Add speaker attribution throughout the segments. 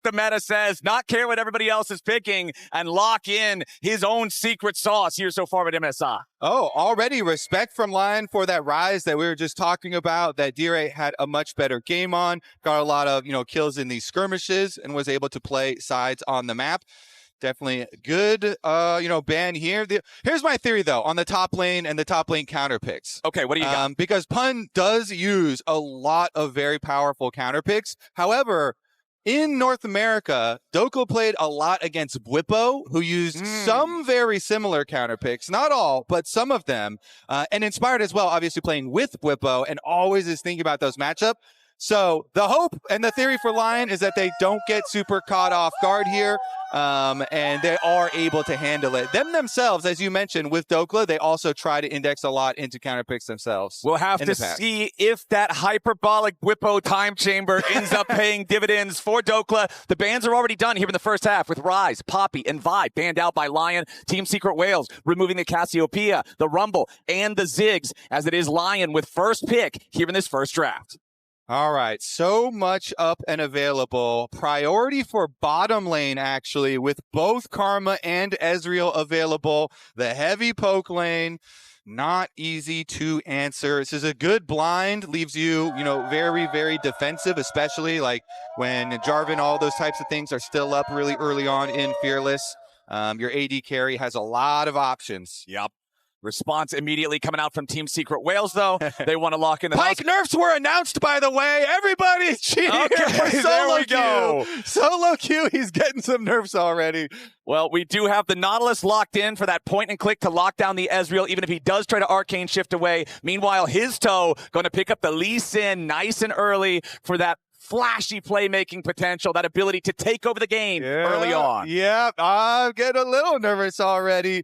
Speaker 1: the meta says, not care what everybody else is picking, and lock in his own secret sauce here so far with MSI.
Speaker 2: Oh, already respect from LYON for that rise that we were just talking about, that D-Ray had a much better game on, got a lot of, kills in these skirmishes, and was able to play sides on the map. Definitely good, ban here. Here's my theory, though, on the top lane and the top lane counter picks.
Speaker 1: Okay, what do you got?
Speaker 2: Because Pun does use a lot of very powerful counter picks. However, in North America, Dhokla played a lot against Bwipo, who used some very similar counter picks. Not all, but some of them. And Inspired as well, obviously playing with Bwipo, and always is thinking about those matchups. So the hope and the theory for LYON is that they don't get super caught off guard here, and they are able to handle it. Themselves, as you mentioned, with Dhokla, they also try to index a lot into counter picks themselves.
Speaker 1: We'll have to see if that hyperbolic Bwipo time chamber ends up paying dividends for Dhokla. The bans are already done here in the first half with Ryze, Poppy, and Vi banned out by LYON. Team Secret Whales removing the Cassiopeia, the Rumble, and the Ziggs, as it is LYON with first pick here in this first draft.
Speaker 2: All right, so much up and available. Priority for bottom lane, actually, with both Karma and Ezreal available. The heavy poke lane, not easy to answer. This is a good blind, leaves you, very, very defensive, especially like when Jarvan, all those types of things are still up really early on in Fearless. Your AD carry has a lot of options.
Speaker 1: Yep. Response immediately coming out from Team Secret Whales, though. They want to lock in the
Speaker 2: Pike nerfs were announced, by the way. Everybody cheer for Solo Q. Solo Q, he's getting some nerfs already.
Speaker 1: Well, we do have the Nautilus locked in for that point and click to lock down the Ezreal, even if he does try to Arcane Shift away. Meanwhile, Hizto going to pick up the Lee Sin nice and early for that flashy playmaking potential, that ability to take over the game early on.
Speaker 2: Yeah, I'm getting a little nervous already.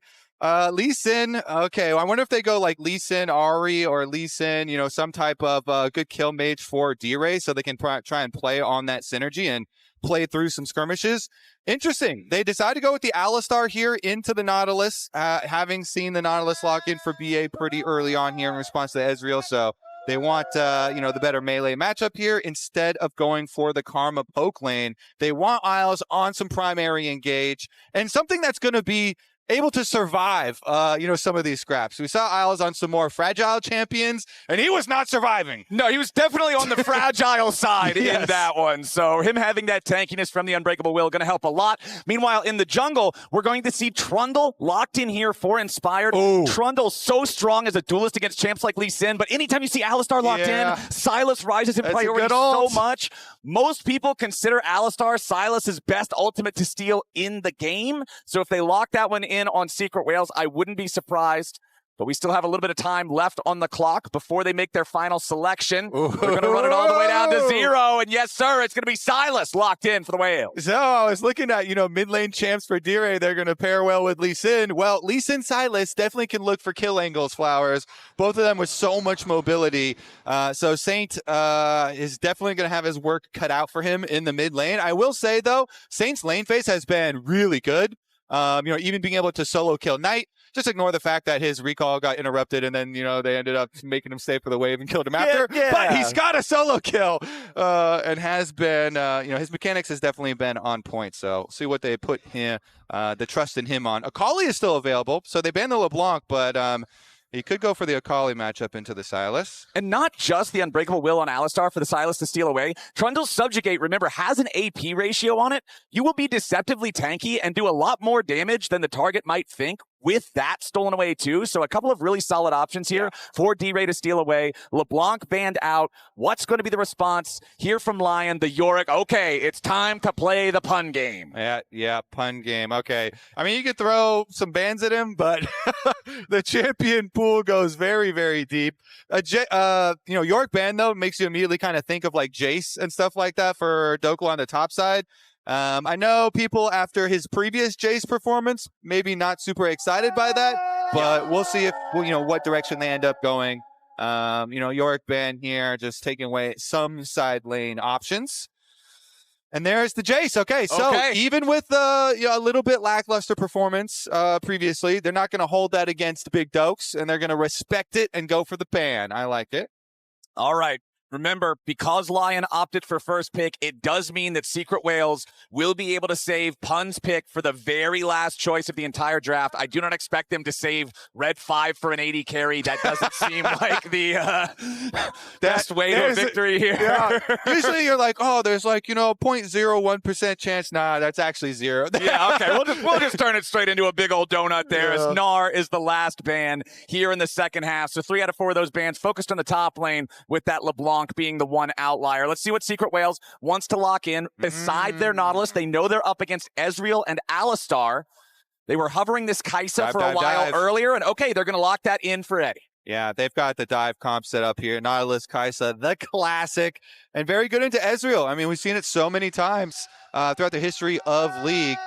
Speaker 2: Lee Sin, okay, I wonder if they go like Lee Sin, Ahri, or Lee Sin, some type of good kill mage for D-Ray so they can try and play on that synergy and play through some skirmishes. Interesting. They decided to go with the Alistar here into the Nautilus, having seen the Nautilus lock in for BA pretty early on here in response to Ezreal, so they want, the better melee matchup here instead of going for the Karma poke lane. They want Isles on some primary engage and something that's going to be able to survive, some of these scraps. We saw Isles on some more fragile champions, and he was not surviving.
Speaker 1: No, he was definitely on the fragile side in that one. So him having that tankiness from the Unbreakable Will going to help a lot. Meanwhile, in the jungle, we're going to see Trundle locked in here for Inspired.
Speaker 2: Ooh.
Speaker 1: Trundle so strong as a duelist against champs like Lee Sin, but anytime you see Alistar locked in, Sylas rises in priority so much. Most people consider Alistar Sylas' best ultimate to steal in the game. So if they lock that one in on Secret Whales, I wouldn't be surprised. But we still have a little bit of time left on the clock before they make their final selection. They're going to run it all the way down to 0. And yes, sir, it's going to be Sylas locked in for the Whales.
Speaker 2: So I was looking at, mid lane champs for D-Ray. They're going to pair well with Lee Sin. Well, Lee Sin Sylas definitely can look for kill angles, Flowers. Both of them with so much mobility. So Saint is definitely going to have his work cut out for him in the mid lane. I will say, though, Saint's lane phase has been really good. Even being able to solo kill Knight. Just ignore the fact that his recall got interrupted and then, they ended up making him stay for the wave and killed him after. But he's got a solo kill and has been, his mechanics has definitely been on point. So see what they put him, the trust in him on. Akali is still available. So they banned the LeBlanc, but he could go for the Akali matchup into the Sylas.
Speaker 1: And not just the Unbreakable Will on Alistar for the Sylas to steal away. Trundle's Subjugate, remember, has an AP ratio on it. You will be deceptively tanky and do a lot more damage than the target might think with that stolen away too. So a couple of really solid options here for D-Ray to steal away. LeBlanc banned out. What's going to be the response here from LYON? The Yorick. Okay, it's time to play the pun game.
Speaker 2: Yeah, pun game. Okay. I mean, you could throw some bans at him, but the champion pool goes very, very deep. Yorick ban, though, makes you immediately kind of think of like Jace and stuff like that for Dhokla on the top side. I know people after his previous Jace performance, maybe not super excited by that, but we'll see if, what direction they end up going. Yorick ban here, just taking away some side lane options. And there's the Jace. Okay, so even with a little bit lackluster performance previously, they're not going to hold that against Big Dokes, and they're going to respect it and go for the ban. I like it.
Speaker 1: All right. Remember, because LYON opted for first pick, it does mean that Secret Whales will be able to save Pun's pick for the very last choice of the entire draft. I do not expect them to save Red 5 for an AD carry. That doesn't seem like the best way to a victory here.
Speaker 2: Yeah. Usually you're like, oh, there's like, 0.01% chance. Nah, that's actually 0.
Speaker 1: Yeah, okay. We'll just turn it straight into a big old donut there as Gnar is the last ban here in the second half. So 3 out of 4 of those bans focused on the top lane with that LeBlanc being the one outlier. Let's see what Secret Whales wants to lock in. Beside their Nautilus, they know they're up against Ezreal and Alistar. They were hovering this Kai'Sa for a while earlier, and okay, they're going to lock that in for Eddie.
Speaker 2: Yeah, they've got the dive comp set up here. Nautilus, Kai'Sa, the classic, and very good into Ezreal. I mean, we've seen it so many times throughout the history of League.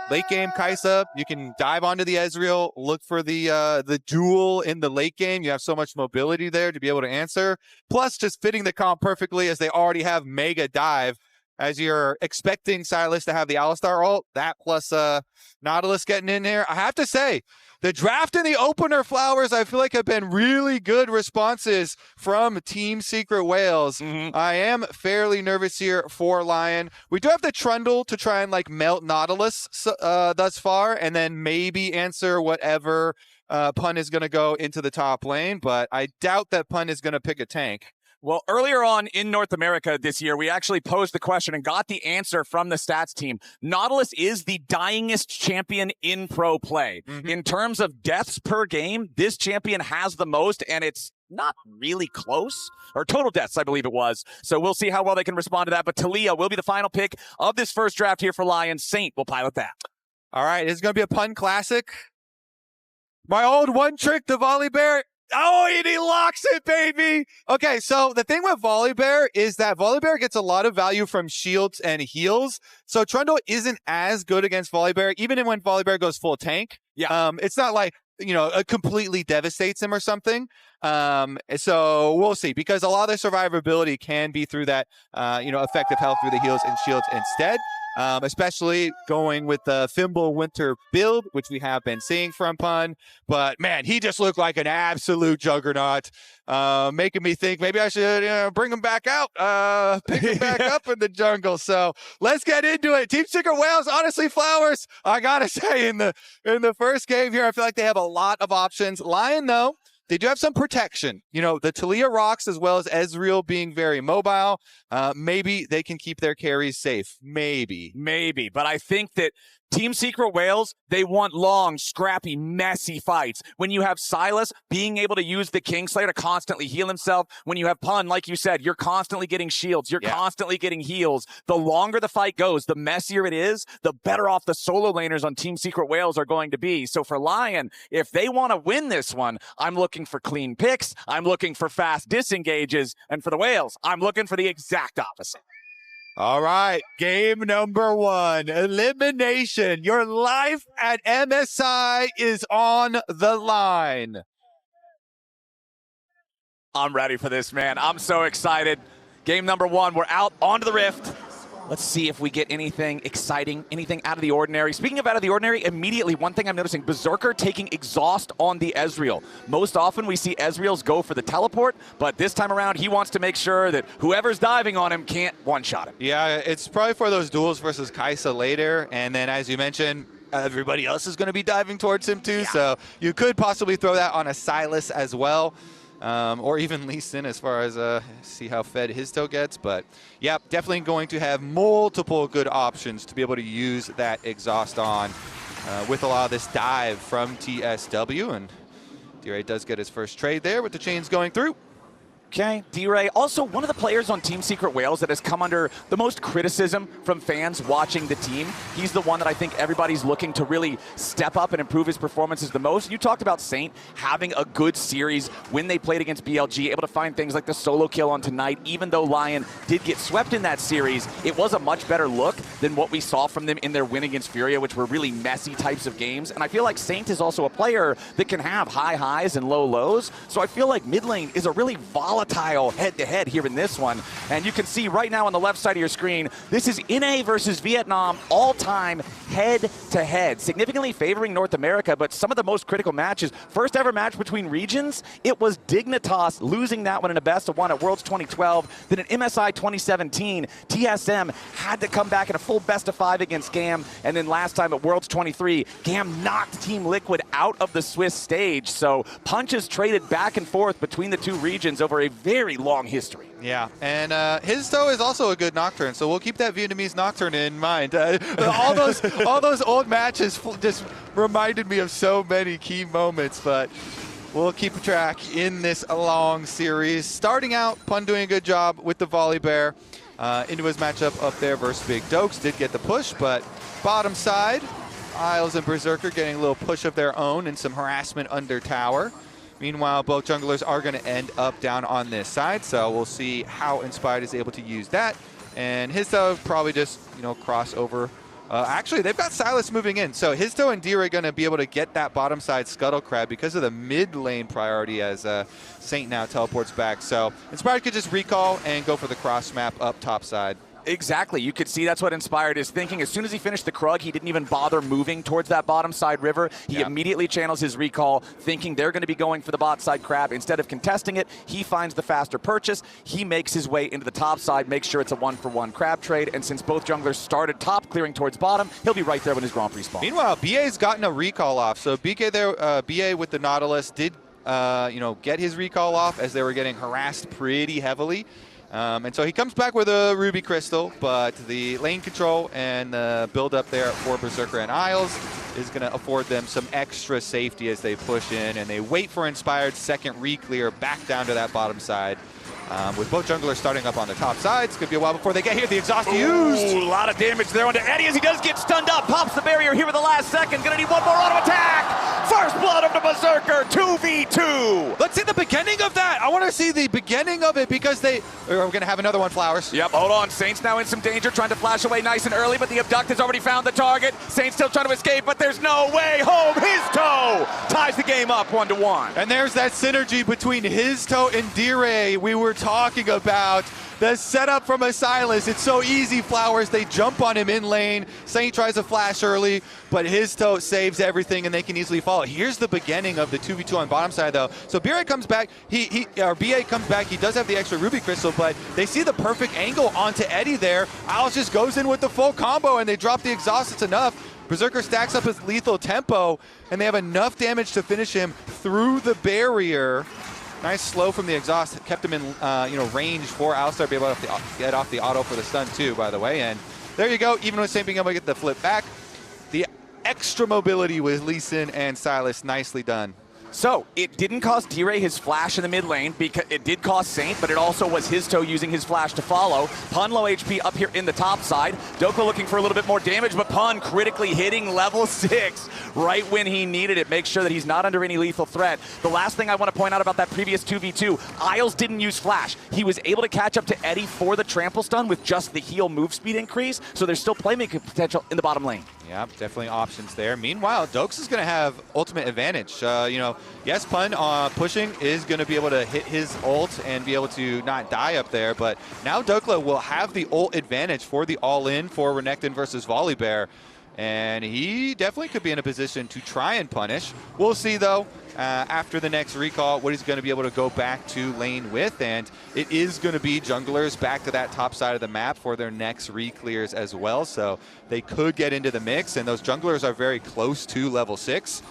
Speaker 2: Late game Kai'Sa, you can dive onto the Ezreal, look for the duel in the late game. You have so much mobility there to be able to answer. Plus, just fitting the comp perfectly as they already have Mega Dive. As you're expecting Sylas to have the Alistar ult, that plus Nautilus getting in there. I have to say, the draft and the opener flowers, I feel like have been really good responses from Team Secret Whales. I am fairly nervous here for LYON. We do have the Trundle to try and melt Nautilus thus far, and then maybe answer whatever Pun is going to go into the top lane, but I doubt that Pun is going to pick a tank.
Speaker 1: Well, earlier on in North America this year, we actually posed the question and got the answer from the stats team. Nautilus is the dyingest champion in pro play. In terms of deaths per game, this champion has the most, and it's not really close. Or total deaths, I believe it was. So we'll see how well they can respond to that. But Taliyah will be the final pick of this first draft here for LYON. Saint will pilot that.
Speaker 2: All right, it's going to be a Pun classic. My old one trick, the Volibear. Oh, and he locks it, baby. Okay, so the thing with Volibear is that Volibear gets a lot of value from shields and heals. So Trundle isn't as good against Volibear, even when Volibear goes full tank.
Speaker 1: Yeah.
Speaker 2: It's not like, it completely devastates him or something. So we'll see, because a lot of the survivability can be through that, effective health through the heals and shields instead. Especially going with the Fimble Winter build, which we have been seeing from Pun. But, man, he just looked like an absolute juggernaut, making me think maybe I should bring him back out, pick him back up in the jungle. So let's get into it. Team Secret Whales, honestly, flowers, I got to say, in the first game here, I feel like they have a lot of options. LYON, though, they do have some protection. The Taliyah rocks as well as Ezreal being very mobile. Maybe they can keep their carries safe. Maybe.
Speaker 1: But I think that Team Secret Whales, they want long, scrappy, messy fights. When you have Sylas being able to use the Kingslayer to constantly heal himself, when you have Pun, like you said, you're constantly getting shields, you're constantly getting heals. The longer the fight goes, the messier it is, the better off the solo laners on Team Secret Whales are going to be. So for LYON, if they want to win this one, I'm looking for clean picks, I'm looking for fast disengages, and for the Whales, I'm looking for the exact opposite.
Speaker 2: All right, game number 1, elimination. Your life at MSI is on the line.
Speaker 1: I'm ready for this, man. I'm so excited. Game number 1, we're out onto the Rift. Let's see if we get anything exciting, anything out of the ordinary. Speaking of out of the ordinary, immediately, one thing I'm noticing, Berserker taking exhaust on the Ezreal. Most often we see Ezreals go for the teleport, but this time around he wants to make sure that whoever's diving on him can't one-shot him.
Speaker 2: Yeah, it's probably for those duels versus Kai'Sa later, and then as you mentioned, everybody else is going to be diving towards him too, so you could possibly throw that on a Sylas as well. Or even Lee Sin as far as see how fed Hizto gets. But, yeah, definitely going to have multiple good options to be able to use that exhaust on with a lot of this dive from TSW. And D-Ray does get his first trade there with the chains going through.
Speaker 1: Okay, D-Ray, also one of the players on Team Secret Whales that has come under the most criticism from fans watching the team. He's the one that I think everybody's looking to really step up and improve his performances the most. You talked about Saint having a good series when they played against BLG, able to find things like the solo kill on tonight. Even though LYON did get swept in that series, it was a much better look than what we saw from them in their win against Furia, which were really messy types of games. And I feel like Saint is also a player that can have high highs and low lows. So I feel like mid lane is a really volatile head-to-head here in this one. And you can see right now on the left side of your screen, this is NA versus Vietnam all-time head-to-head, significantly favoring North America, but some of the most critical matches. First ever match between regions, it was Dignitas losing that one in a best-of-1 at Worlds 2012. Then at MSI 2017, TSM had to come back in a full best-of-5 against GAM, and then last time at Worlds 23, GAM knocked Team Liquid out of the Swiss stage. So punches traded back and forth between the two regions over a very long history.
Speaker 2: Yeah, and Hizto is also a good Nocturne, so we'll keep that Vietnamese Nocturne in mind. All those old matches just reminded me of so many key moments, but we'll keep track in this long series. Starting out, Pun doing a good job with the Volibear into his matchup up there versus Big Dokes. Did get the push, but bottom side, Isles and Berserker getting a little push of their own and some harassment under tower. Meanwhile, both junglers are going to end up down on this side, so we'll see how Inspired is able to use that. And Hizto probably just, cross over. Actually, they've got Sylas moving in, so Hizto and Dire are going to be able to get that bottom side Scuttle Crab because of the mid lane priority as Saint now teleports back. So Inspired could just recall and go for the cross map up top side.
Speaker 1: Exactly. You could see that's what Inspired is thinking. As soon as he finished the Krug, he didn't even bother moving towards that bottom side river. He immediately channels his recall, thinking they're going to be going for the bot side crab. Instead of contesting it, he finds the faster purchase. He makes his way into the top side, makes sure it's a 1-for-1 crab trade. And since both junglers started top, clearing towards bottom, he'll be right there when his Grand Prix spawns.
Speaker 2: Meanwhile, BA's gotten a recall off. So BA with the Nautilus did, get his recall off as they were getting harassed pretty heavily. And so he comes back with a Ruby Crystal, but the lane control and the build up there for Berserker and Isles is going to afford them some extra safety as they push in and they wait for Inspired's second re-clear back down to that bottom side. With both junglers starting up on the top sides, could be a while before they get here. The exhaust used.
Speaker 1: A lot of damage there onto Eddie as he does get stunned up. Pops the barrier here with the last second. Gonna need one more auto attack. First blood of the Berserker, 2v2.
Speaker 2: Let's see the beginning of that. I want to see the beginning of it because we're gonna have another one, Flowers.
Speaker 1: Yep, hold on. Saint's now in some danger, trying to flash away nice and early, but the Abduct has already found the target. Saint's still trying to escape, but there's no way home. Hizto ties the game up 1-1.
Speaker 2: And there's that synergy between Hizto and Dire we were talking about. The setup from a Sylas, it's so easy, Flowers. They jump on him in lane. Saint tries to flash early, but Hizto saves everything and they can easily follow. Here's the beginning of the 2v2 on bottom side though. So BA comes back, BA comes back, he does have the extra Ruby Crystal, but they see the perfect angle onto Eddie there. Alice just goes in with the full combo and they drop the exhaust, it's enough. Berserker stacks up his lethal tempo and they have enough damage to finish him through the barrier. Nice slow from the exhaust, kept him in range for Alistar to be able to get off the auto for the stun too, by the way. And there you go, even with Saint being able to get the flip back. The extra mobility with Lee Sin and Sylas, nicely done.
Speaker 1: So, it didn't cost Dire his flash in the mid lane, because it did cost Saint, but it also was Hizto using his flash to follow. Pun low HP up here in the top side. Dhokla looking for a little bit more damage, but Pun critically hitting level 6 right when he needed it. Make sure that he's not under any lethal threat. The last thing I want to point out about that previous 2v2, Isles didn't use flash. He was able to catch up to Eddie for the trample stun with just the heal move speed increase, so there's still playmaking potential in the bottom lane.
Speaker 2: Yeah, definitely options there. Meanwhile, Dokes is going to have ultimate advantage. Yes, Pun pushing is going to be able to hit his ult and be able to not die up there, but now Dhokla will have the ult advantage for the all-in for Renekton versus Volibear, and he definitely could be in a position to try and punish. We'll see, though, after the next recall, what he's going to be able to go back to lane with, and it is going to be junglers back to that top side of the map for their next re-clears as well, so they could get into the mix, and those junglers are very close to level 6.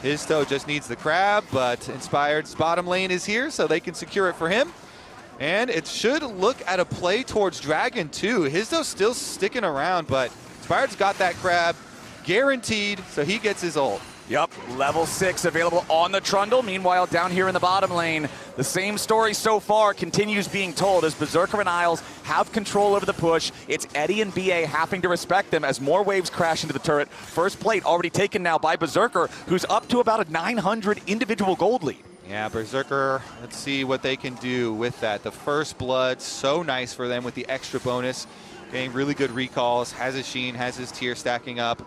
Speaker 2: Hizto just needs the crab, but Inspired's bottom lane is here, so they can secure it for him. And it should look at a play towards Dragon too. Hizto's still sticking around, but Inspired's got that crab guaranteed, so he gets his ult.
Speaker 1: Yep, level 6 available on the Trundle. Meanwhile, down here in the bottom lane, the same story so far continues being told as Berserker and Isles have control over the push. It's Eddie and BA having to respect them as more waves crash into the turret. First plate already taken now by Berserker, who's up to about a 900 individual gold lead.
Speaker 2: Yeah, Berserker, let's see what they can do with that. The first blood, so nice for them with the extra bonus. Getting really good recalls, has his Sheen, has his tier stacking up.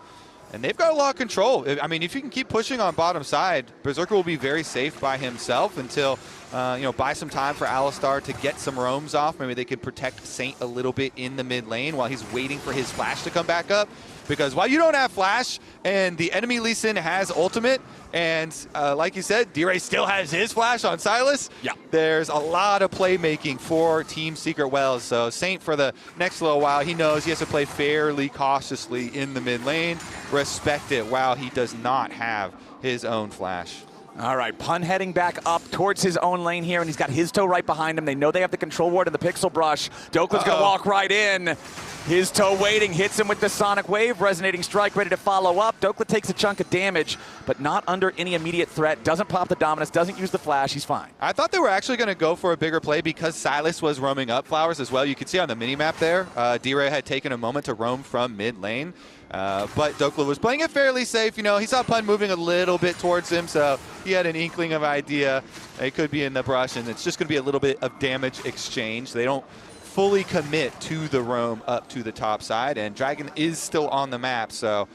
Speaker 2: And they've got a lot of control. I mean, if you can keep pushing on bottom side, Berserker will be very safe by himself until, buy some time for Alistar to get some roams off. Maybe they could protect Saint a little bit in the mid lane while he's waiting for his flash to come back up. because while you don't have flash and the enemy Lee Sin has ultimate, and like you said, D-Ray still has his flash on Sylas, there's a lot of playmaking for Team Secret Wells. So Saint, for the next little while, he knows he has to play fairly cautiously in the mid lane. Respect it while he does not have his own flash.
Speaker 1: All right, Pun heading back up towards his own lane here, and he's got Hizto right behind him. They know they have the control ward and the pixel brush. Dhokla's going to walk right in. Hizto waiting, hits him with the Sonic Wave. Resonating Strike ready to follow up. Dhokla takes a chunk of damage, but not under any immediate threat. Doesn't pop the Dominus, doesn't use the flash. He's fine.
Speaker 2: I thought they were actually going to go for a bigger play because Sylas was roaming up Flowers as well. You can see on the minimap there, D-Ray had taken a moment to roam from mid lane. But Dhokla was playing it fairly safe. You know, he saw Pun moving a little bit towards him, so he had an inkling of idea. It could be in the brush, and it's just going to be a little bit of damage exchange. They don't fully commit to the roam up to the top side, and Dragon is still on the map. So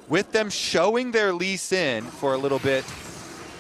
Speaker 2: with them showing their Lee Sin for a little bit.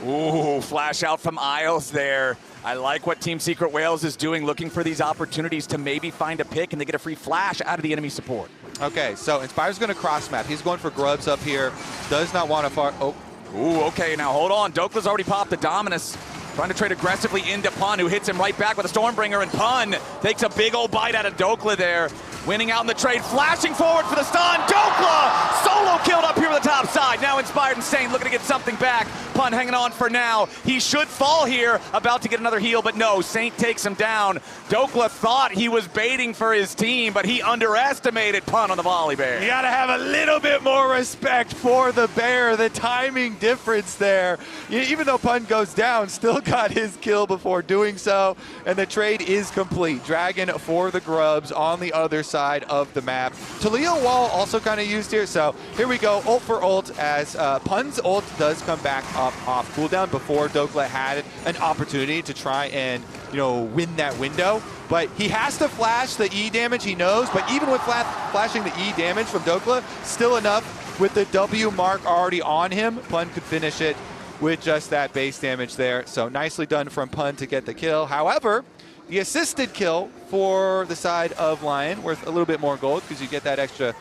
Speaker 1: Ooh, flash out from Isles there. I like what Team Secret Wales is doing, looking for these opportunities to maybe find a pick, and they get a free flash out of the enemy support.
Speaker 2: Okay, so Inspire's going to cross map. He's going for grubs up here. Does not want to far. Oh.
Speaker 1: Ooh, okay, now hold on. Dhokla's already popped the Dominus. Trying to trade aggressively into Pun, who hits him right back with a Stormbringer, and Pun takes a big old bite out of Dhokla there. Winning out in the trade, flashing forward for the stun. Dhokla solo killed up here on the top side. Now Inspired and Saint looking to get something back. Pun hanging on for now. He should fall here, about to get another heal, but no, Saint takes him down. Dhokla thought he was baiting for his team, but he underestimated Pun on the Volibear.
Speaker 2: You gotta have a little bit more respect for the bear. The timing difference there. Even though Pun goes down, still got his kill before doing so, and the trade is complete. Dragon for the grubs on the other side of the map. Taliyah wall also kind of used here, so here we go, ult for ult, as Pun's ult does come back up off cooldown before Dhokla had an opportunity to try and, you know, win that window. But he has to flash the E damage, he knows, but even with flashing the E damage from Dhokla, still enough with the W mark already on him. Pun could finish it with just that base damage there. So nicely done from Pun to get the kill. However, the assisted kill for the side of LYON, worth a little bit more gold because you get that extra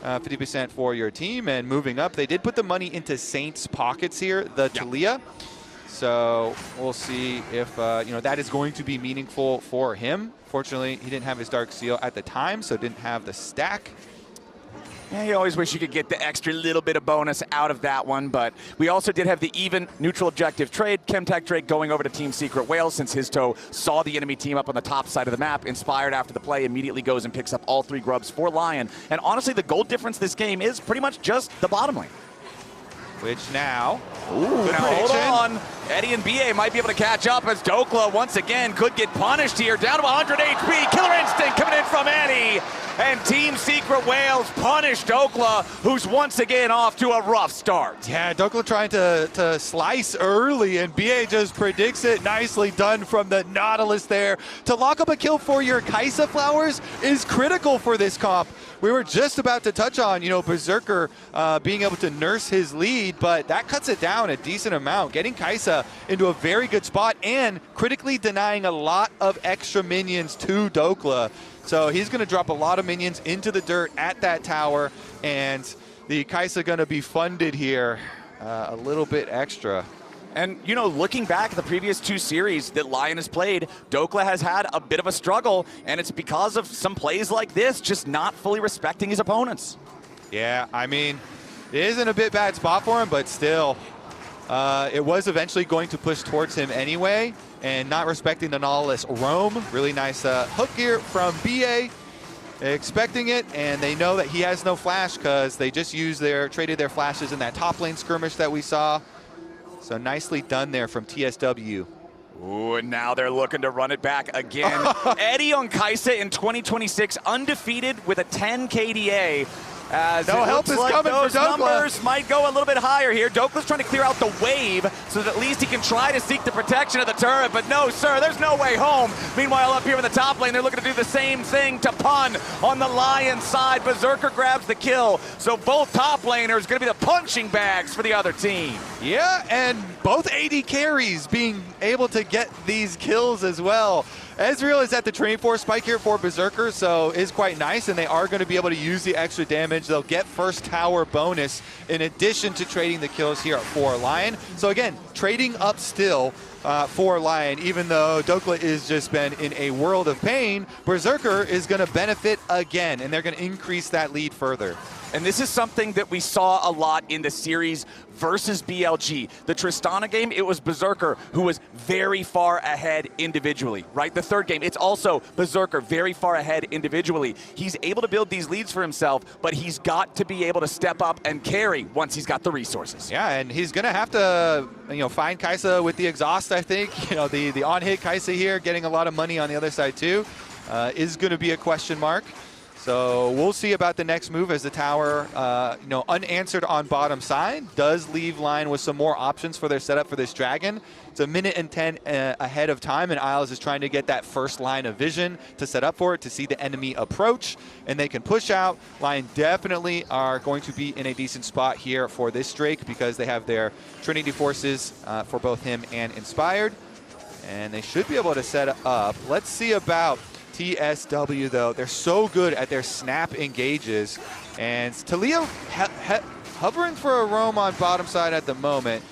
Speaker 2: 50% for your team. And moving up, they did put the money into Saint's pockets here, the Taliyah. So we'll see if you know, that is going to be meaningful for him. Fortunately, he didn't have his Dark Seal at the time, so didn't have the stack.
Speaker 1: Yeah, you always wish you could get the extra little bit of bonus out of that one, but we also did have the even neutral objective trade. Chemtech Drake going over to Team Secret Wales since Hizto saw the enemy team up on the top side of the map. Inspired after the play, immediately goes and picks up all 3 grubs for LYON. And honestly, the gold difference this game is pretty much just the bottom lane.
Speaker 2: Which now,
Speaker 1: now hold on. Eddie and BA might be able to catch up as Dhokla once again could get punished here. Down to 100 HP. Killer Instinct coming in from Eddie. And Team Secret Wales punish Dhokla, who's once again off to a rough start.
Speaker 2: Yeah, Dhokla trying to slice early, and BA just predicts it. Nicely done from the Nautilus there. To lock up a kill for your Kai'Sa Flowers is critical for this comp. We were just about to touch on, you know, Berserker being able to nurse his lead, but that cuts it down a decent amount, getting Kai'Sa into a very good spot and critically denying a lot of extra minions to Dhokla. So he's going to drop a lot of minions into the dirt at that tower, and the Kai'Sa going to be funded here a little bit extra.
Speaker 1: And, you know, looking back at the previous 2 series that LYON has played, Dhokla has had a bit of a struggle, and it's because of some plays like this, just not fully respecting his opponents.
Speaker 2: Yeah, I mean, it is in a bit bad spot for him, but still, it was eventually going to push towards him anyway, and not respecting the Nautilus roam. Really nice hook here from BA, expecting it, and they know that he has no flash because they just traded their flashes in that top lane skirmish that we saw. So nicely done there from TSW.
Speaker 1: Ooh, and now they're looking to run it back again. Eddie on Kai'Sa in 2026, undefeated with a 10 KDA. As
Speaker 2: no help is
Speaker 1: like
Speaker 2: coming
Speaker 1: those
Speaker 2: for Dhokla.
Speaker 1: Numbers might go a little bit higher here. Dhokla's trying to clear out the wave so that at least he can try to seek the protection of the turret, but no, sir, there's no way home. Meanwhile, up here in the top lane, they're looking to do the same thing to Pun on the LYON side. Berserker grabs the kill, so both top laners going to be the punching bags for the other team.
Speaker 2: Yeah, and both AD carries being able to get these kills as well. Ezreal is at the Train Force spike here for Berserker, so is quite nice, and they are going to be able to use the extra damage. They'll get first tower bonus in addition to trading the kills here for LYON. So again, trading up still for LYON, even though Dhokla has just been in a world of pain. Berserker is going to benefit again, and they're going to increase that lead further.
Speaker 1: And this is something that we saw a lot in the series versus BLG. The Tristana game, it was Berserker who was very far ahead individually, right? The third game, it's also Berserker very far ahead individually. He's able to build these leads for himself, but he's got to be able to step up and carry once he's got the resources.
Speaker 2: Yeah, and he's going to have to, find Kai'Sa with the exhaust, I think. The on-hit Kai'Sa here, getting a lot of money on the other side too, is going to be a question mark. So we'll see about the next move as the tower, unanswered on bottom side, does leave LYON with some more options for their setup for this dragon. It's 1:10 ahead of time, and Isles is trying to get that first line of vision to set up for it, to see the enemy approach, and they can push out. LYON definitely are going to be in a decent spot here for this Drake because they have their Trinity forces for both him and Inspired, and they should be able to set up. Let's see about TSW, though. They're so good at their snap engages, and Taliyah hovering for a roam on bottom side at the moment.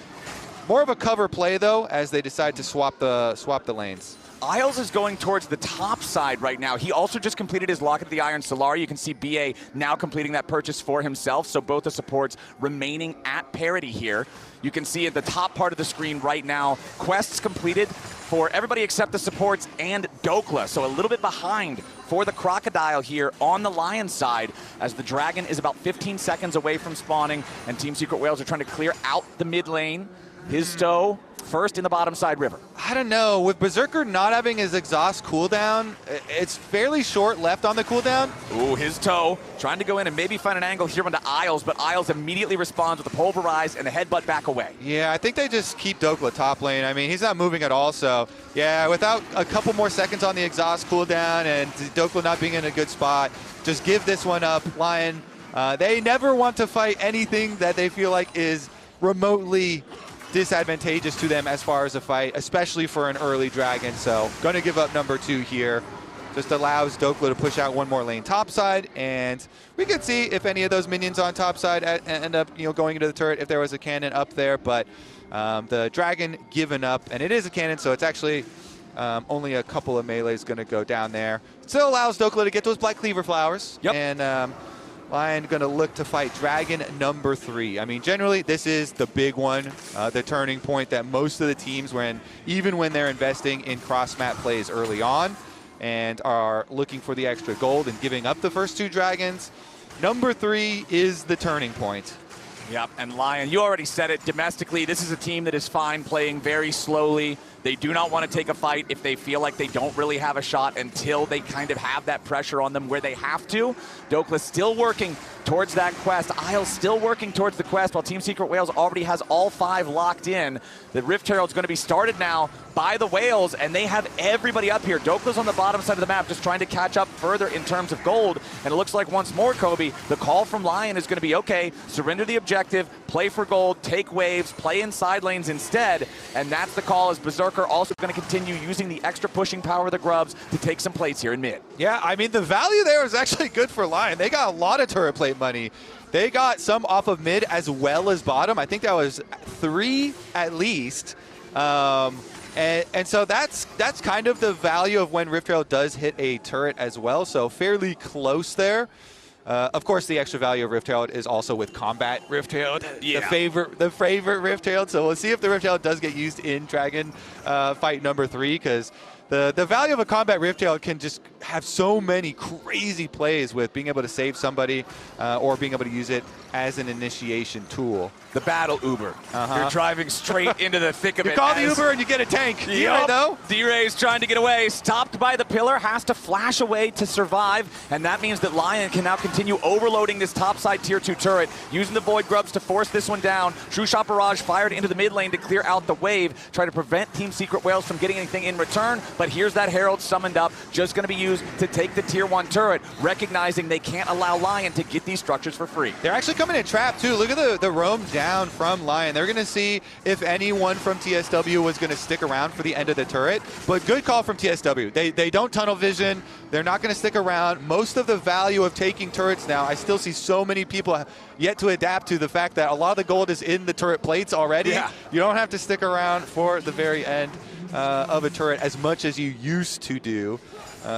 Speaker 2: More of a cover play, though, as they decide to swap the lanes.
Speaker 1: Isles is going towards the top side right now. He also just completed his Locket of the Iron Solari. You can see BA now completing that purchase for himself, so both the supports remaining at parity here. You can see at the top part of the screen right now, quests completed for everybody except the supports and Dhokla, so a little bit behind for the Crocodile here on the LYON side, as the Dragon is about 15 seconds away from spawning, and Team Secret Whales are trying to clear out the mid lane. Hizto first in the bottom side river.
Speaker 2: I don't know, with Berserker not having his exhaust cooldown, it's fairly short left on the cooldown.
Speaker 1: Ooh, Hizto trying to go in and maybe find an angle here onto Isles, but Isles immediately responds with a pulverize and a headbutt back away.
Speaker 2: Yeah, I think they just keep Dhokla top lane. I mean, he's not moving at all, so yeah, without a couple more seconds on the exhaust cooldown and Dhokla not being in a good spot, just give this one up. LYON, they never want to fight anything that they feel like is remotely disadvantageous to them as far as a fight, especially for an early dragon. So going to give up number 2 here. Just allows Dhokla to push out one more lane topside, and we can see if any of those minions on topside end up going into the turret if there was a cannon up there. But the dragon given up, and it is a cannon, so it's actually only a couple of melees going to go down there. Still allows Dhokla to get those Black Cleaver flowers.
Speaker 1: Yep.
Speaker 2: And LYON going to look to fight dragon number 3. I mean, generally, this is the big one, the turning point that most of the teams, even when they're investing in cross-map plays early on and are looking for the extra gold and giving up the first 2 dragons, number 3 is the turning point.
Speaker 1: Yep, and LYON, you already said it, domestically, this is a team that is fine playing very slowly. They do not want to take a fight if they feel like they don't really have a shot until they kind of have that pressure on them where they have to. Dhokla still working towards that quest. Isles still working towards the quest, while Team Secret Whales already has all 5 locked in. The Rift Herald's going to be started now by the Whales, and they have everybody up here. Dhokla's on the bottom side of the map, just trying to catch up further in terms of gold. And it looks like once more, Kobe, the call from LYON is going to be, okay, surrender the objective, play for gold, take waves, play in side lanes instead. And that's the call, as Berserker also going to continue using the extra pushing power of the Grubs to take some plates here in mid.
Speaker 2: Yeah, I mean, the value there is actually good for LYON. They got a lot of turret plate money. They got some off of mid as well as bottom. I think that was 3 at least. And so that's kind of the value of when Rift Herald does hit a turret as well. So fairly close there. Of course, the extra value of Rift Herald is also with Combat Rift Herald,
Speaker 1: yeah.
Speaker 2: the favorite Rift Herald. So we'll see if the Rift Herald does get used in Dragon fight number 3, because the value of a Combat Rift Herald can just have so many crazy plays with being able to save somebody or being able to use it as an initiation tool.
Speaker 1: The battle Uber. You're driving straight into the thick of it.
Speaker 2: You call the Uber and you get a tank.
Speaker 1: Yep.
Speaker 2: Though.
Speaker 1: D-Ray's trying to get away, stopped by the pillar, has to flash away to survive, and that means that LYON can now continue overloading this topside tier 2 turret, using the Void Grubs to force this one down. True Shot Barrage fired into the mid lane to clear out the wave, try to prevent Team Secret Whales from getting anything in return, but here's that Herald summoned up, just going to be used to take the tier 1 turret, recognizing they can't allow LYON to get these structures for free.
Speaker 2: They're actually coming in trap too. Look at the roam down from LYON. They're going to see if anyone from TSW was going to stick around for the end of the turret, but good call from TSW. They don't tunnel vision. They're not going to stick around. Most of the value of taking turrets now, I still see so many people yet to adapt to the fact that a lot of the gold is in the turret plates already.
Speaker 1: Yeah.
Speaker 2: You don't have to stick around for the very end of a turret as much as you used to do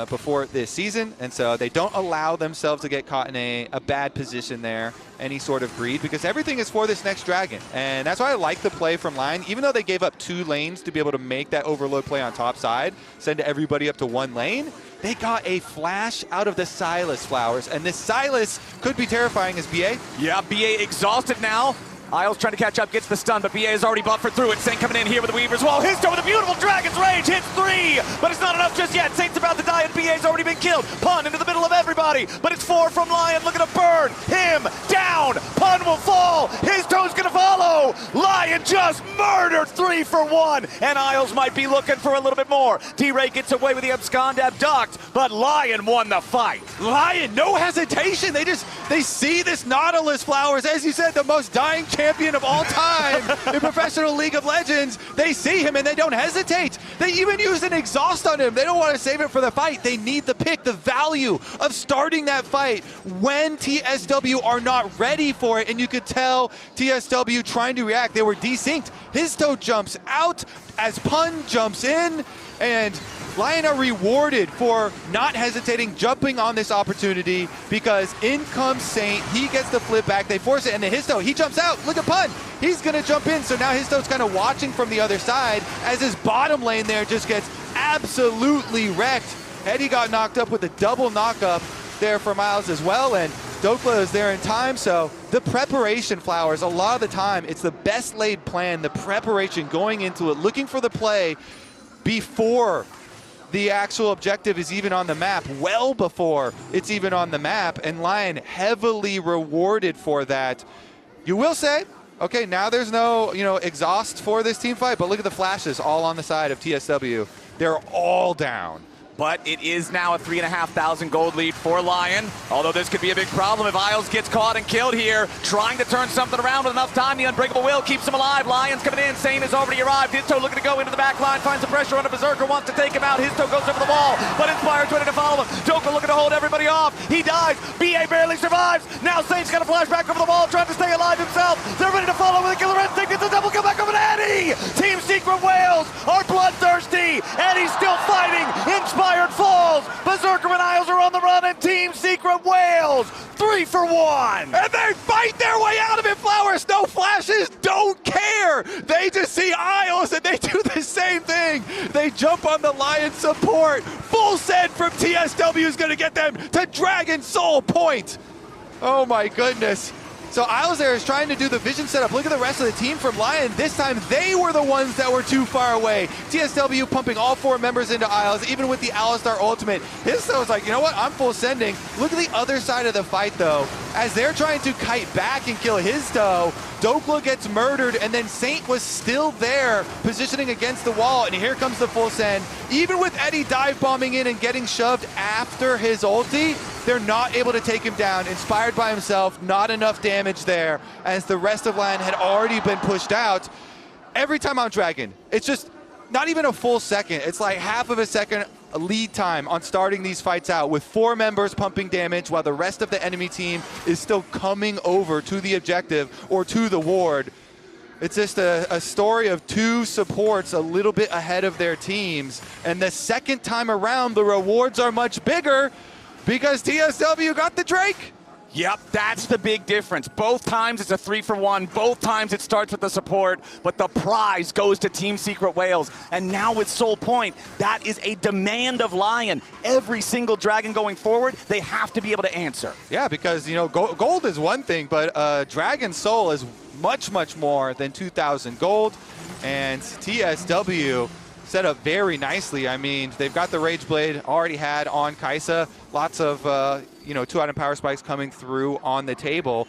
Speaker 2: before this season, and so they don't allow themselves to get caught in a bad position there, any sort of greed, because everything is for this next dragon. And that's why I like the play from LYON. Even though they gave up 2 lanes to be able to make that overload play on top side, send everybody up to 1 lane, they got a flash out of the Sylas flowers, and this Sylas could be terrifying as BA.
Speaker 1: Yeah, BA exhausted now. Isles trying to catch up, gets the stun, but BA is already buffered through it. Saint coming in here with the Weaver's Wall. Hizto with a beautiful Dragon's Rage, hits 3, but it's not enough just yet. Saint's about to die, and BA's already been killed. Pun into the middle of everybody, but it's 4 from LYON, looking to burn him down. Pun will fall, Hizto's gonna follow. LYON just murdered 3 for 1, and Isles might be looking for a little bit more. T-Ray gets away with the abscond abduct, but LYON won the fight.
Speaker 2: LYON, no hesitation. They see this Nautilus flowers, as you said, the most dying champion of all time in Professional League of Legends. They see him and they don't hesitate. They even use an exhaust on him. They don't want to save it for the fight. They need the pick, the value of starting that fight when TSW are not ready for it. And you could tell TSW trying to react. They were desynced. Hizto jumps out as Pun jumps in, and LYON are rewarded for not hesitating, jumping on this opportunity, because in comes Saint. He gets the flip back. They force it, and then Hizto, he jumps out. Look at Pun. He's going to jump in. So now Histo's kind of watching from the other side as his bottom lane there just gets absolutely wrecked. Eddie got knocked up with a double knockup there for Miles as well, and Dhokla is there in time. So the preparation, Flowers, a lot of the time, it's the best laid plan, the preparation going into it, looking for the play before the actual objective is even on the map, well before it's even on the map, and LYON heavily rewarded for that. You will say, okay, now there's no, exhaust for this team fight, but look at the flashes all on the side of TSW. They're all down.
Speaker 1: But it is now a 3,500 gold lead for LYON. Although this could be a big problem if Isles gets caught and killed here. Trying to turn something around with enough time. The Unbreakable Will keeps him alive. LYON's coming in. Saint has already arrived. Hizto looking to go into the back line. Finds the pressure on a Berserker. Wants to take him out. Hizto goes over the wall. But Inspired's ready to follow him. Dhokla looking to hold everybody off. He dies. BA barely survives. Now Saint's got a flashback over the wall. Trying to stay alive himself. They're ready to follow with a killer instinct. It's a double kill back over to Eddie. Team Secret Whales are bloodthirsty. Eddie's still fighting. Inspired falls. Berserker and Isles are on the run, and Team Secret Whales 3 for 1.
Speaker 2: And they fight their way out of it, Flowers. No flashes, don't care. They just see Isles and they do the same thing. They jump on the LYON support. Full send from TSW is going to get them to Dragon Soul point. Oh my goodness. So Isles there is trying to do the vision setup. Look at the rest of the team from LYON. This time they were the ones that were too far away. TSW pumping all 4 members into Isles, even with the Alistar ultimate. Hizto was like, you know what, I'm full sending. Look at the other side of the fight though. As they're trying to kite back and kill Hizto, Dhokla gets murdered, and then Saint was still there, positioning against the wall, and here comes the full send. Even with Eddie dive bombing in and getting shoved after his ulti, they're not able to take him down. Inspired by himself, not enough damage there, as the rest of LYON had already been pushed out. Every time on Dragon, it's just not even a full second. It's like half of a second lead time on starting these fights out, with 4 members pumping damage while the rest of the enemy team is still coming over to the objective or to the ward. It's just a story of 2 supports a little bit ahead of their teams, and the second time around the rewards are much bigger because TSW got the Drake.
Speaker 1: Yep, that's the big difference. Both times it's a 3 for 1. Both times it starts with the support, but the prize goes to Team Secret Whales. And now with Soul Point, that is a demand of LYON. Every single dragon going forward, they have to be able to answer.
Speaker 2: Yeah, because, gold is one thing, but Dragon Soul is much, much more than 2,000 gold. And TSW set up very nicely. I mean, they've got the Rage Blade already had on Kai'Sa. Lots of, 2-item power spikes coming through on the table.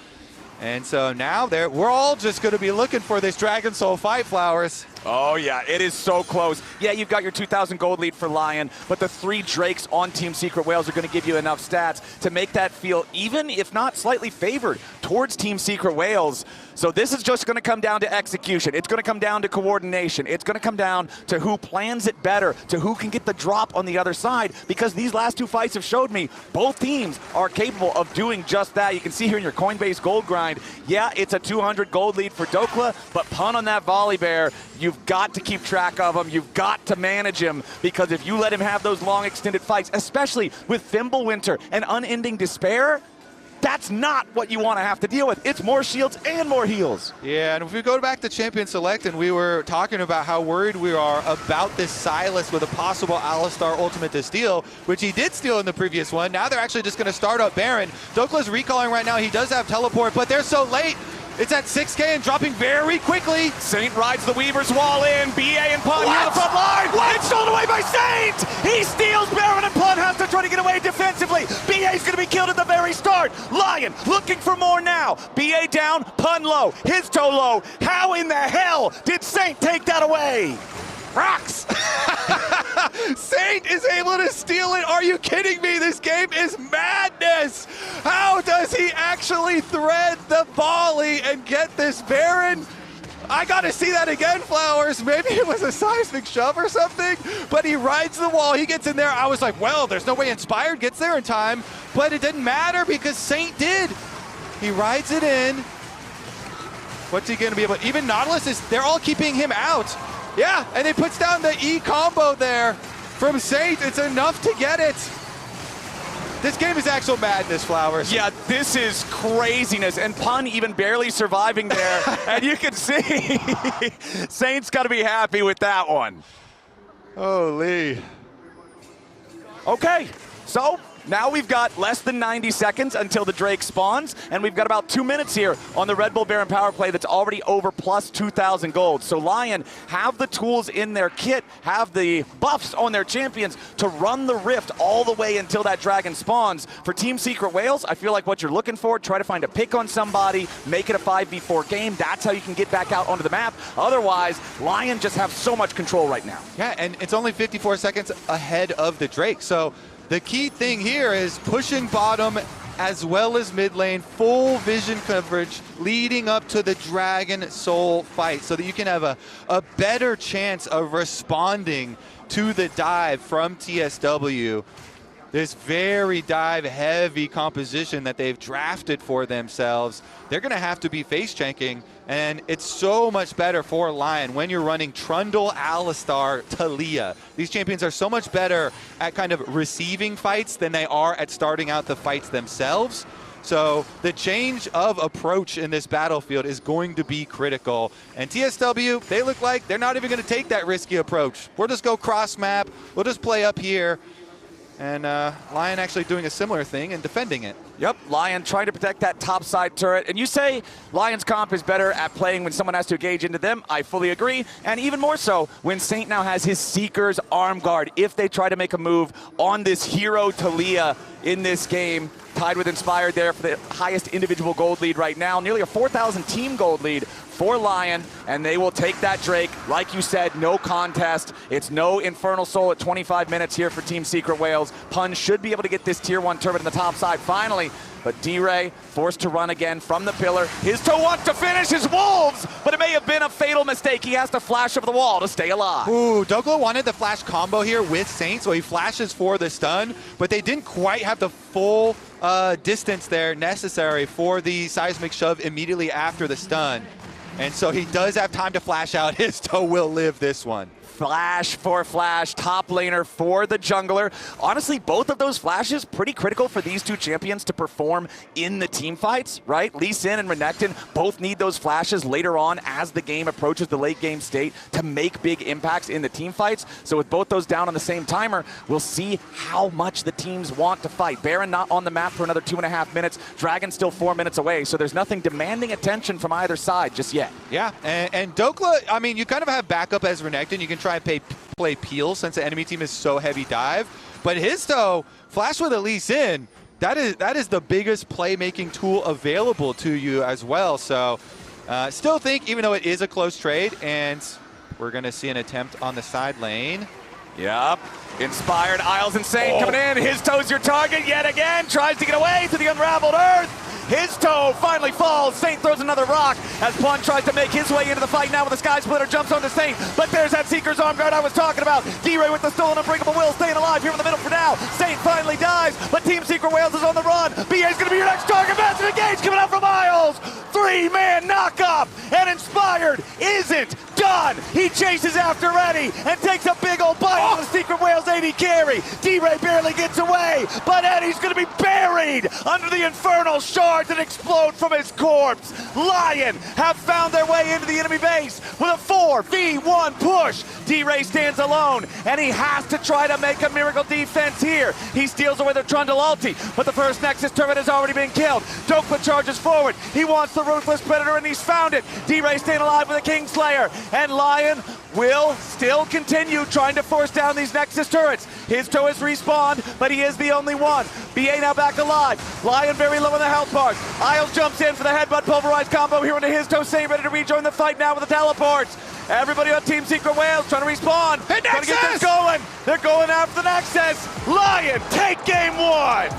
Speaker 2: And so now we're all just going to be looking for this Dragon Soul fight, Flowers.
Speaker 1: Oh, yeah, it is so close. Yeah, you've got your 2,000 gold lead for LYON, but the 3 Drakes on Team Secret Whales are going to give you enough stats to make that feel, even if not slightly favored, towards Team Secret Whales. So this is just going to come down to execution. It's going to come down to coordination. It's going to come down to who plans it better, to who can get the drop on the other side, because these last 2 fights have showed me both teams are capable of doing just that. You can see here in your Coinbase gold grind, yeah, it's a 200 gold lead for Dhokla, but pun on that Volibear, you've got to keep track of him. You've got to manage him, because if you let him have those long extended fights, especially with Fimbulwinter and Unending Despair, that's not what you want to have to deal with. It's more shields and more heals.
Speaker 2: Yeah, and if we go back to Champion Select, and we were talking about how worried we are about this Sylas with a possible Alistar ultimate to steal, which he did steal in the previous one. Now they're actually just going to start up Baron. Dhokla's recalling right now. He does have teleport, but they're so late. It's at 6K and dropping very quickly.
Speaker 1: Saint rides the Weaver's wall in. BA and Pun near the front line. What? It's stolen away by Saint. He steals Baron, and Pun has to try to get away defensively. BA's going to be killed at the very start. LYON looking for more now. BA down, Pun low, Hizto low. How in the hell did Saint take that away? Rocks!
Speaker 2: Saint is able to steal it. Are you kidding me? This game is madness. How does he actually thread the volley and get this Baron? I gotta see that again, Flowers. Maybe it was a seismic shove or something, but he rides the wall. He gets in there. I was like, well, there's no way Inspired gets there in time, but it didn't matter because Saint did. He rides it in. What's he gonna be able to? Even Nautilus they're all keeping him out. Yeah, and he puts down the E combo there from Saint. It's enough to get it. This game is actual madness, Flowers.
Speaker 1: Yeah, this is craziness. And Pun even barely surviving there. And you can see Saint's got to be happy with that one.
Speaker 2: Holy.
Speaker 1: Okay, so now we've got less than 90 seconds until the Drake spawns, and we've got about 2 minutes here on the Red Bull Baron power play that's already over plus 2,000 gold. So LYON have the tools in their kit, have the buffs on their champions to run the rift all the way until that dragon spawns. For Team Secret Whales, I feel like what you're looking for, try to find a pick on somebody, make it a 5v4 game. That's how you can get back out onto the map. Otherwise, LYON just have so much control right now.
Speaker 2: Yeah, and it's only 54 seconds ahead of the Drake. So the key thing here is pushing bottom as well as mid lane, full vision coverage leading up to the Dragon Soul fight so that you can have a better chance of responding to the dive from TSW. This very dive-heavy composition that they've drafted for themselves, they're going to have to be face-chanking, and it's so much better for LYON when you're running Trundle, Alistar, Taliyah. These champions are so much better at kind of receiving fights than they are at starting out the fights themselves. So the change of approach in this battlefield is going to be critical. And TSW, they look like they're not even going to take that risky approach. We'll just go cross-map. We'll just play up here. And LYON actually doing a similar thing and defending it.
Speaker 1: Yep, LYON trying to protect that top side turret. And you say LYON's comp is better at playing when someone has to engage into them. I fully agree. And even more so when Saint now has his Seeker's arm guard. If they try to make a move on this hero Taliyah in this game, tied with Inspired there for the highest individual gold lead right now. Nearly a 4,000 team gold lead for LYON, and they will take that Drake. Like you said, no contest. It's no Infernal Soul at 25 minutes here for Team Secret Whales. Pun should be able to get this tier 1 turret in the top side finally, but D-Ray forced to run again from the pillar. Hizto wants to finish his wolves, but it may have been a fatal mistake. He has to flash over the wall to stay alive.
Speaker 2: Ooh, Dhokla wanted the flash combo here with Saint, so he flashes for the stun, but they didn't quite have the full distance there necessary for the seismic shove immediately after the stun. And so he does have time to flash out. Hizto will live this one.
Speaker 1: Flash for flash, top laner for the jungler. Honestly, both of those flashes pretty critical for these two champions to perform in the team fights, right? Lee Sin and Renekton both need those flashes later on as the game approaches the late game state to make big impacts in the team fights. So with both those down on the same timer, we'll see how much the teams want to fight. Baron not on the map for another 2.5 minutes. Dragon still 4 minutes away, so there's nothing demanding attention from either side just yet.
Speaker 2: Yeah, and Dhokla, I mean, you kind of have backup as Renekton. You can try and play Peel since the enemy team is so heavy dive. But Hizto, flash with a Lee Sin, that is the biggest playmaking tool available to you as well. So still think, even though it is a close trade, and We're going to see an attempt on the side lane.
Speaker 1: Yep. Inspired, Isles Insane coming in. Hizto's your target yet again. Tries to get away to the unraveled earth. Hizto finally falls. Saint throws another rock as Pun tries to make his way into the fight now with the Sky Splitter. Jumps on to Saint, but there's that Seeker's arm guard I was talking about. D-Ray with the stolen Unbreakable Will staying alive here in the middle for now. Saint finally dies, but Team Secret Whales is on the run. BA's gonna be your next target. Massive engage coming out from Isles. 3-man knockup, and Inspired isn't done. He chases after Eddie and takes a big old bite of the Secret Whales AD carry. D-Ray barely gets away, but Eddie's gonna be buried under the infernal shards that explode from his corpse. LYON have found their way into the enemy base with a 4v1 push. D-Ray stands alone, and he has to try to make a miracle defense here. He steals away the Trundle ulti, but the first Nexus turret has already been killed. Dhokla charges forward. He wants the Ruthless Predator, and he's found it. D-Ray staying alive with a Kingslayer, and LYON will still continue trying to force down these Nexus turrets. Hizto has respawned, but he is the only one. BA now back alive. LYON very low in the health bar. Isles jumps in for the headbutt pulverized combo here into Hizto. Saint ready to rejoin the fight now with the teleports. Everybody on Team Secret Whales trying to respawn.
Speaker 2: Hey,
Speaker 1: trying to get this going. They're going after the Nexus. LYON take game 1.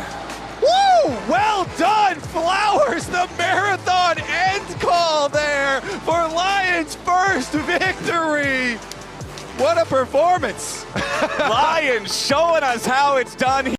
Speaker 2: Woo! Well done, Flowers! The marathon end call there for LYON's first victory. What a performance!
Speaker 1: LYON showing us how it's done.